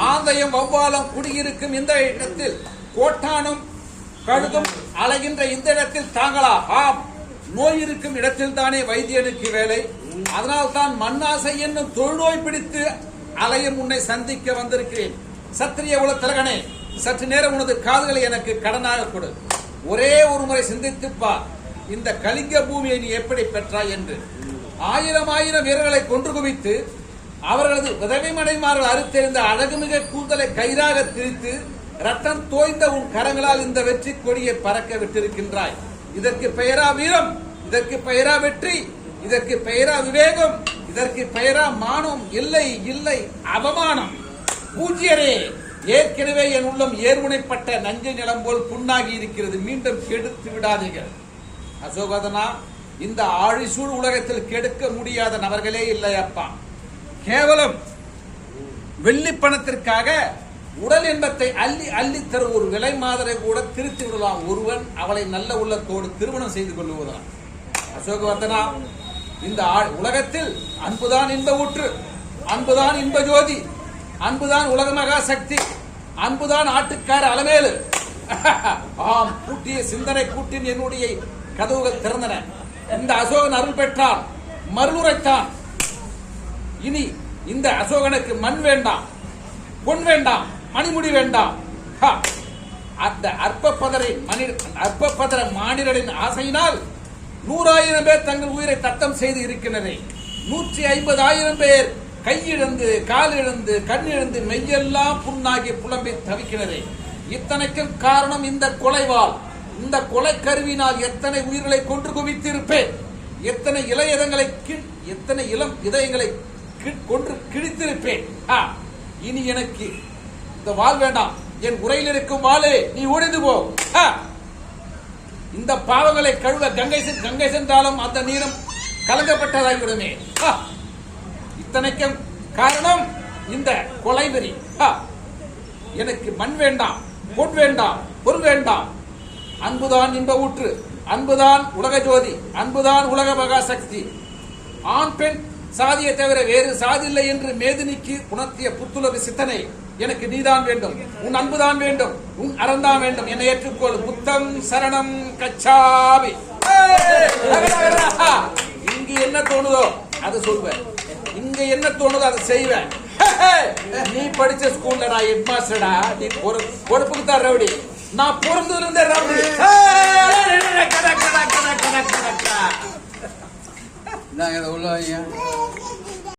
ஆந்தையும் வௌவாலும் குடியிருக்கும் இந்த இடத்தில் கோட்டானும் கழுதும் அலைகின்ற இந்த இடத்தில் தாங்களா? ஆம், நோய் இருக்கும் இடத்தில் தானே வைத்தியனுக்கு வேலை. அதனால் தான் மண்ணாசை என்னும் தொழுநோய் பிடித்து அலையும் உன்னை சந்திக்க வந்திருக்கிறேன். சத்திரிய உல திலகனே, சற்று நேரம் உனது காதுகளை எனக்கு கடனாக கொடு. ஒரே ஒரு முறை சிந்தித்துப்பார், இந்த கலிங்க பூமியை நீ எப்படி பெற்றாய் என்று. ஆயிரம் ஆயிரம் வீரர்களை கொன்று குவித்து அவர்களது உதவி மனைமார்கள் அறுத்தெறிந்த அழகுமிக கூந்தலை கயிறாக திரித்து ரத்தம் தோய்ந்த உன் கரங்களால் இந்த வெற்றி கொடியை பறக்க விட்டிருக்கின்றாய். இதற்கு பெயரா வீரம்? இதற்கு பெயரா வெற்றி? இதற்கு பெயரா விவேகம்? இதற்கு பெயரா மானம்? இல்லை இல்லை, அவமானம். பூஜ்யரே, ஏற்கனவே என் உள்ளம் ஏர்முனைப்பட்ட நஞ்சை நிலம் போல் புண்ணாகி இருக்கிறது. மீண்டும் கெடுத்து விடாதீர்கள். அசோகதனா, இந்த ஆழிசூழ் உலகத்தில் கெடுக்க முடியாத நபர்களே இல்லை அப்பா. கேவலம் வெள்ளி பணத்திற்காக உடல் இன்பத்தை அள்ளி அள்ளி தரும் ஒரு விலை மாதிரி கூட திருத்தி விடலாம் ஒருவன் அவளை நல்ல உள்ளத்தோடு திருமணம் செய்து கொள்ளுவதாம். அசோகவர்தனா, இந்த உலகத்தில் அன்புதான் இன்ப ஊற்று, அன்புதான் இன்ப ஜோதி, அன்புதான் உலக மகா சக்தி, அன்புதான் ஆட்டுக்கார அலமேலு. ஆம், கூட்டிய சிந்தனை கூட்டின் என்னுடைய கதவுகள் திறந்தன. இந்த அசோகன் அருள் பெற்றான், மருளுரைத்தான். இனி இந்த அசோகனுக்கு மண் வேண்டாம், பொன் வேண்டாம், மணிமுடி வேண்டாம். அந்த அற்பப்பதர மானிடரின் ஆசையினால் 100,000 பேர் தங்கள் உயிரை தத்தம் செய்து இருக்கின்றனர். 150,000 பேர் கையிழந்து, காலிழந்து, கண்ணிழந்து, மெய்யெல்லாம் புண்ணாகி புலம்பி தவிக்கிறது. இத்தனைக்கும் காரணம் இந்த கொலைவாள். இந்த கொலை கருவினால் எத்தனை உயிர்களை கொன்று குவித்திருப்பேன், எத்தனை எத்தனை இளம் இதயங்களை கொன்று கிழித்திருப்பேன். இனி எனக்கு இந்த வாள் வேண்டாம். என் உரையில் இருக்கும் வாளே, நீ ஒழிந்து போ. இந்த பாவங்களை கழுவ கங்கை சென்றாலும் அந்த நீரம் கலங்கப்பட்டதாகிவிடுமே. இத்தனைக்கும் காரணம் இந்த கொலைவெறி. எனக்கு மண் வேண்டாம், பொன் வேண்டாம், பொருள் வேண்டாம். அன்புதான் இன்ப ஊற்று, அன்புதான் உலக ஜோதி, அன்புதான் உலக மகா சக்தி. ஆண் பெண் சாதியை தவிர வேறு சாதி இல்லை என்று மேதினிக்கு உணர்த்திய புத்துலகு சித்தனை, எனக்கு நீதான் வேண்டும், உன் அன்புதான் வேண்டும், உன் அறந்தான் வேண்டும். என்னை ஏற்றுக்கொள். புத்தம் சரணம் கச்சாமி. இங்கு என்ன தோணுதோ அது சொல்வேன், இங்க என்ன தோணுதோ அதை செய்வேன். நீ படிச்ச ஸ்கூல்ல நான் ஹெட் மாஸ்டரா, நீ பொறுப்புக்கு தான் ரவுடி. நான் பொருந்ததுல இருந்தே ரவுடி. உள்ள